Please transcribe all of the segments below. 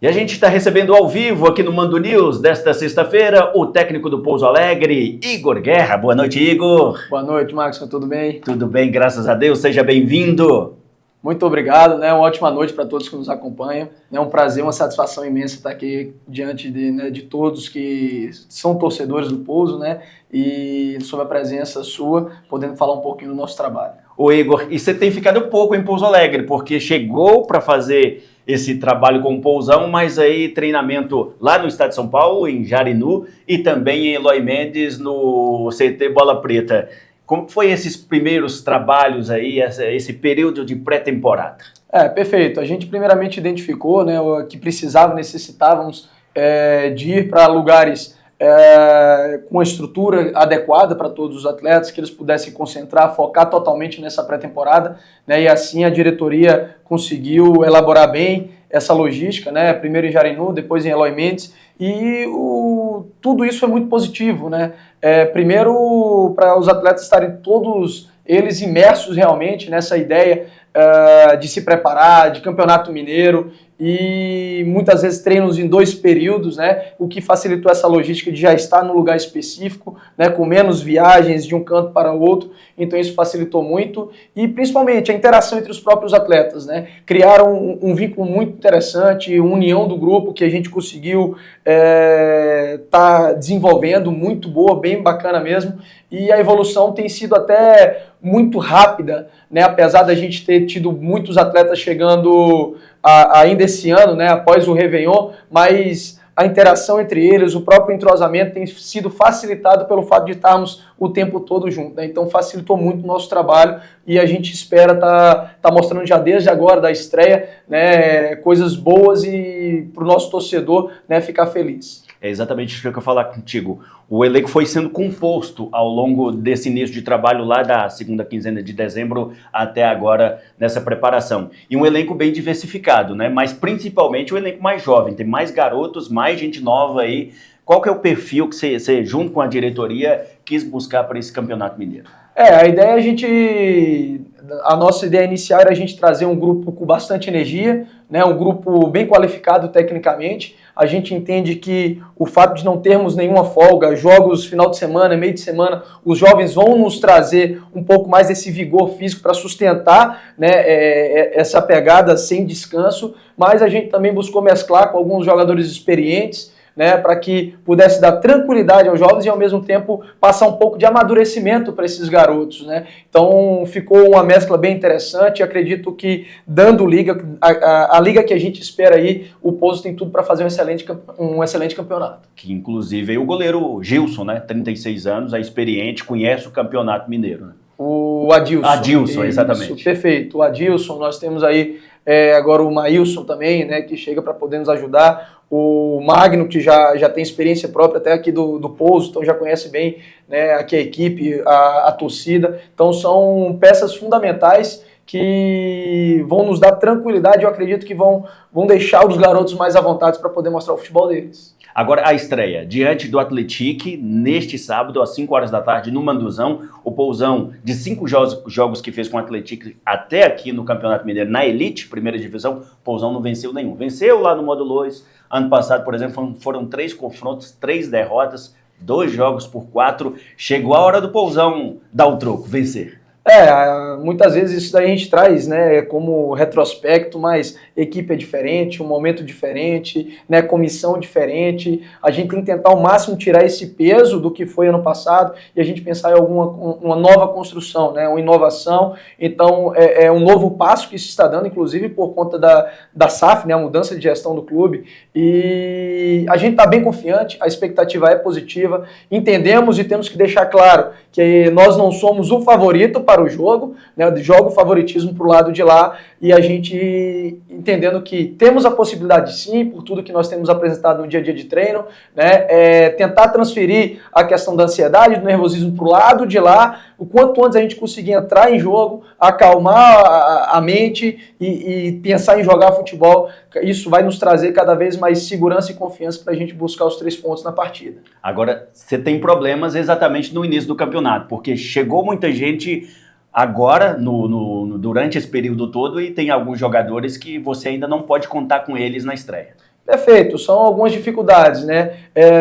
E a gente está recebendo ao vivo aqui no Mando News desta sexta-feira o técnico do Pouso Alegre, Igor Guerra. Boa noite, Igor. Boa noite, Marcos. Tudo bem? Tudo bem, graças a Deus. Seja bem-vindo. Muito obrigado, né? Uma ótima noite para todos que nos acompanham. É um prazer, uma satisfação imensa estar aqui diante de todos que são torcedores do Pouso, né? E sob a presença sua, podendo falar um pouquinho do nosso trabalho. Ô Igor, e você tem ficado pouco em Pouso Alegre, porque chegou para fazer esse trabalho com o Pousão, mas aí treinamento lá no estado de São Paulo, em Jarinu, e também em Eloy Mendes, no CT Bola Preta. Como foi esses primeiros trabalhos aí, esse período de pré-temporada? Perfeito. A gente primeiramente identificou, né, que necessitávamos de ir para lugares com a estrutura adequada para todos os atletas, que eles pudessem concentrar, focar totalmente nessa pré-temporada, né, e assim a diretoria conseguiu elaborar bem essa logística, né, primeiro em Jarinu, depois em Eloy Mendes, e tudo isso é muito positivo, né? Primeiro, para os atletas estarem todos eles imersos realmente nessa ideia de se preparar, de campeonato mineiro, e muitas vezes treinos em 2 períodos, né, o que facilitou essa logística de já estar no lugar específico, né, com menos viagens de um canto para o outro, então isso facilitou muito, e principalmente a interação entre os próprios atletas, né, criaram um vínculo muito interessante, união do grupo que a gente conseguiu tá desenvolvendo, muito boa, bem bacana mesmo, e a evolução tem sido até muito rápida, né, apesar da gente ter tido muitos atletas chegando ainda esse ano, né, após o Réveillon, mas a interação entre eles, o próprio entrosamento tem sido facilitado pelo fato de estarmos o tempo todo juntos, né? Então facilitou muito o nosso trabalho e a gente espera tá mostrando já desde agora da estreia, né, coisas boas e para o nosso torcedor, né, ficar feliz. É exatamente isso que eu ia falar contigo. O elenco foi sendo composto ao longo desse início de trabalho lá da segunda quinzena de dezembro até agora nessa preparação. E um elenco bem diversificado, né? Mas principalmente o elenco mais jovem, tem mais garotos, mais gente nova aí. Qual que é o perfil que você junto com a diretoria, quis buscar para esse Campeonato Mineiro? A nossa ideia inicial era a gente trazer um grupo com bastante energia, né, um grupo bem qualificado tecnicamente. A gente entende que o fato de não termos nenhuma folga, jogos final de semana, meio de semana, os jovens vão nos trazer um pouco mais desse vigor físico para sustentar, né, essa pegada sem descanso, mas a gente também buscou mesclar com alguns jogadores experientes, né, para que pudesse dar tranquilidade aos jovens e, ao mesmo tempo, passar um pouco de amadurecimento para esses garotos, né? Então, ficou uma mescla bem interessante. Acredito que, dando liga, a liga que a gente espera aí, o Pouso tem tudo para fazer um excelente campeonato. Que, inclusive, é o goleiro Gilson, né? 36 anos, é experiente, conhece o Campeonato Mineiro, né? O Adilson. Adilson, exatamente. Isso, perfeito. O Adilson, nós temos aí agora o Maílson também, né, que chega para poder nos ajudar. O Magno, que já tem experiência própria até aqui do Pouso, então já conhece bem, né, aqui a equipe, a torcida. Então são peças fundamentais que vão nos dar tranquilidade. Eu acredito que vão deixar os garotos mais à vontade para poder mostrar o futebol deles. Agora a estreia, diante do Atlético, neste sábado, às 5 horas da tarde, no Manduzão, o Pousão, de 5 jogos que fez com o Atlético até aqui no Campeonato Mineiro, na Elite, primeira divisão, o Pousão não venceu nenhum. Venceu lá no Módulo 2, ano passado, por exemplo, foram 3 confrontos, 3 derrotas, 2 jogos por 4. Chegou a hora do Pousão dar o troco, vencer. Muitas vezes isso daí a gente traz, né, como retrospecto, mas equipe é diferente, um momento diferente, né, comissão diferente. A gente tem que tentar ao máximo tirar esse peso do que foi ano passado e a gente pensar em uma nova construção, né, uma inovação. Então é um novo passo que se está dando, inclusive por conta da SAF, né, a mudança de gestão do clube, e a gente está bem confiante, a expectativa é positiva, entendemos e temos que deixar claro que nós não somos o favorito para o jogo, né, joga o favoritismo para o lado de lá, e a gente entendendo que temos a possibilidade sim, por tudo que nós temos apresentado no dia a dia de treino, né, tentar transferir a questão da ansiedade, do nervosismo para o lado de lá, o quanto antes a gente conseguir entrar em jogo, acalmar a mente e pensar em jogar futebol, isso vai nos trazer cada vez mais segurança e confiança para a gente buscar os 3 pontos na partida. Agora, você tem problemas exatamente no início do campeonato, porque chegou muita gente agora, durante esse período todo, e tem alguns jogadores que você ainda não pode contar com eles na estreia. Perfeito, são algumas dificuldades, né?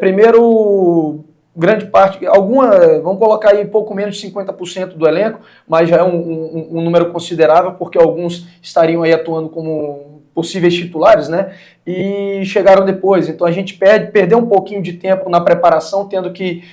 Primeiro, grande parte, vamos colocar aí pouco menos de 50% do elenco, mas já é um número considerável, porque alguns estariam aí atuando como possíveis titulares, né? E chegaram depois. Então a gente perdeu um pouquinho de tempo na preparação, tendo que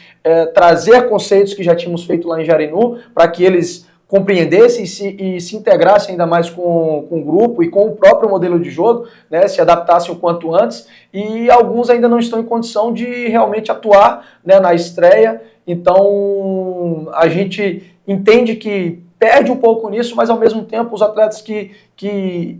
trazer conceitos que já tínhamos feito lá em Jarinu, para que eles compreendessem e se integrassem ainda mais com o grupo e com o próprio modelo de jogo, né, se adaptassem o quanto antes, e alguns ainda não estão em condição de realmente atuar, né, na estreia. Então a gente entende que perde um pouco nisso, mas ao mesmo tempo os atletas que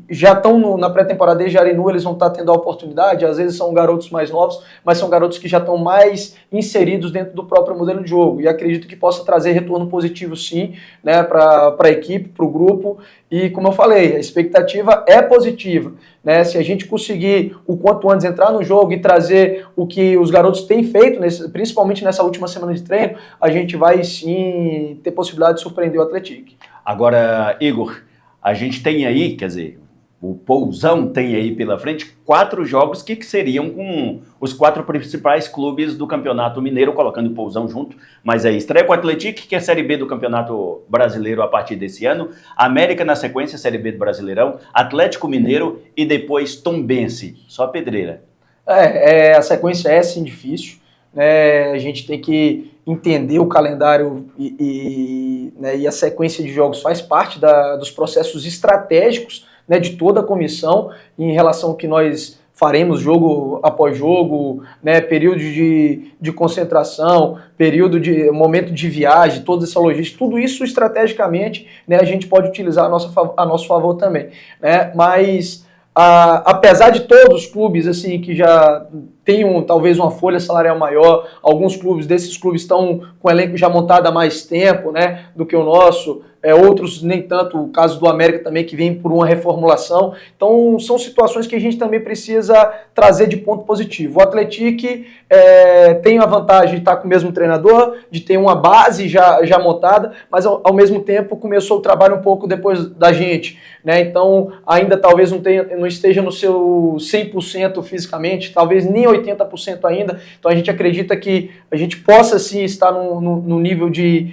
já estão na pré-temporada de Jarinu, eles vão estar tendo a oportunidade, às vezes são garotos mais novos, mas são garotos que já estão mais inseridos dentro do próprio modelo de jogo, e acredito que possa trazer retorno positivo sim, né, para a equipe, para o grupo, e como eu falei, a expectativa é positiva, né, se a gente conseguir o quanto antes entrar no jogo e trazer o que os garotos têm feito, principalmente nessa última semana de treino, a gente vai sim ter possibilidade de surpreender o Atlético. Agora, Igor, a gente tem aí, quer dizer, o Pousão tem aí pela frente 4 jogos que seriam com os 4 principais clubes do Campeonato Mineiro, colocando o Pousão junto, mas aí estreia com o Atlético, que é a Série B do Campeonato Brasileiro a partir desse ano, América na sequência, Série B do Brasileirão, Atlético Mineiro e depois Tombense, só pedreira. A sequência é sim difícil, né? A gente tem que entender o calendário né, e a sequência de jogos faz parte dos processos estratégicos, né, de toda a comissão em relação ao que nós faremos jogo após jogo, né, período de concentração, momento de viagem, toda essa logística, tudo isso estrategicamente, né, a gente pode utilizar a nosso favor também, né, mas apesar de todos os clubes assim que já tenham talvez uma folha salarial maior, alguns desses clubes estão com o elenco já montado há mais tempo, né, do que o nosso, outros nem tanto, o caso do América também, que vem por uma reformulação. Então são situações que a gente também precisa trazer de ponto positivo. O Atlético tem a vantagem de estar com o mesmo treinador, de ter uma base já montada, mas ao mesmo tempo começou o trabalho um pouco depois da gente, né? Então ainda talvez não esteja no seu 100% fisicamente, talvez nem 80% ainda. Então a gente acredita que a gente possa sim estar no nível de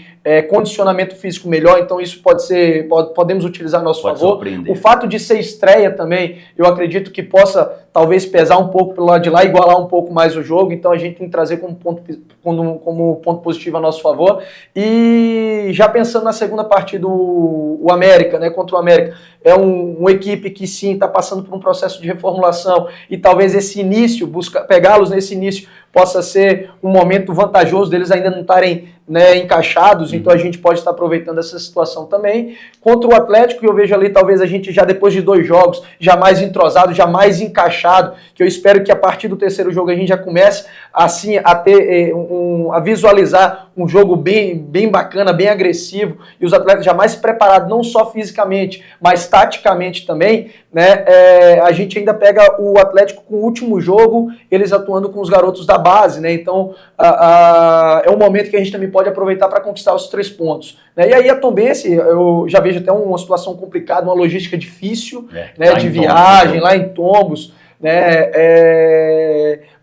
condicionamento físico melhor, então isso podemos utilizar a nosso favor. O fato de ser estreia também, eu acredito que possa talvez pesar um pouco pelo lado de lá, igualar um pouco mais o jogo, então a gente tem que trazer como ponto positivo a nosso favor. E já pensando na segunda partida, o América, né, contra o América, é uma equipe que sim está passando por um processo de reformulação, e talvez esse início, pegá-los nesse início, possa ser um momento vantajoso deles ainda não estarem, né, encaixados, então a gente pode estar aproveitando essa situação também. Contra o Atlético, eu vejo ali talvez a gente já depois de 2 jogos, já mais entrosado, já mais encaixado, que eu espero que a partir do 3º jogo a gente já comece assim a ter a visualizar um jogo bem bacana, bem agressivo, e os atletas já mais preparados, não só fisicamente, mas taticamente também, né? A gente ainda pega o Atlético com o último jogo, eles atuando com os garotos da base, né? Então é um momento que a gente também pode aproveitar para conquistar os 3 pontos, né? E aí a Tombense, eu já vejo até uma situação complicada, uma logística difícil, né, de viagem, lá em Tombos, né?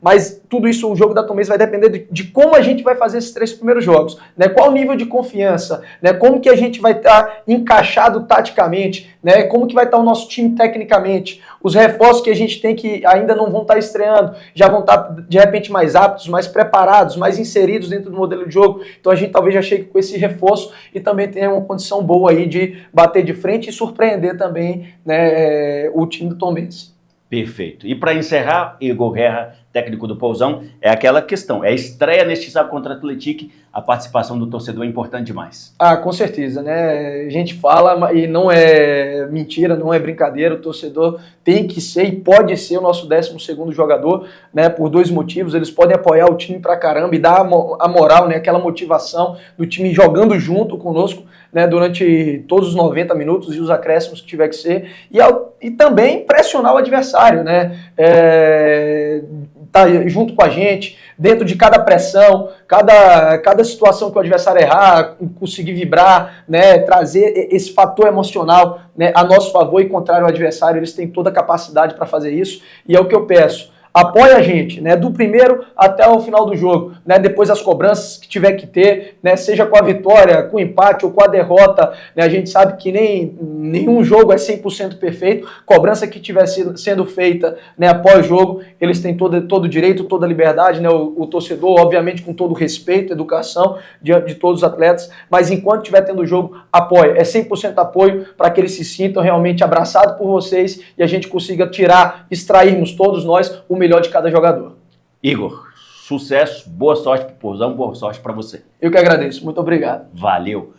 Mas tudo isso, o jogo da Tombense vai depender de como a gente vai fazer esses 3 primeiros jogos, né? Qual o nível de confiança, né? Como que a gente vai estar encaixado taticamente, né? Como que vai estar o nosso time tecnicamente, os reforços que a gente tem que ainda não vão estar estreando, já vão estar de repente mais aptos, mais preparados, mais inseridos dentro do modelo de jogo. Então a gente talvez já chegue com esse reforço e também tenha uma condição boa aí de bater de frente e surpreender também, né, o time do Tombense. Perfeito. E para encerrar, Igor Guerra, técnico do Pousão, é aquela questão, é a estreia neste sábado contra o Atlético, a participação do torcedor é importante demais. Com certeza, né? A gente fala e não é mentira, não é brincadeira, o torcedor tem que ser e pode ser o nosso 12º jogador, né? Por 2 motivos, eles podem apoiar o time pra caramba e dar a moral, né? Aquela motivação do time jogando junto conosco, né, durante todos os 90 minutos e os acréscimos que tiver que ser, e também pressionar o adversário, né, tá junto com a gente, dentro de cada pressão, cada situação que o adversário errar, conseguir vibrar, né, trazer esse fator emocional, né, a nosso favor e contrário ao adversário. Eles têm toda a capacidade para fazer isso, e é o que eu peço. apoia a gente, né, do primeiro até o final do jogo, né, depois as cobranças que tiver que ter, né, seja com a vitória, com o empate ou com a derrota, né, a gente sabe que nenhum jogo é 100% perfeito, cobrança que tiver sendo feita, né, após o jogo, eles têm todo o direito, toda a liberdade, né, o torcedor, obviamente com todo o respeito, educação diante de todos os atletas, mas enquanto estiver tendo o jogo, apoia, é 100% apoio para que eles se sintam realmente abraçados por vocês e a gente consiga extrairmos todos nós o melhor de cada jogador. Igor, sucesso, boa sorte pro Pousão, boa sorte para você. Eu que agradeço, muito obrigado. Valeu.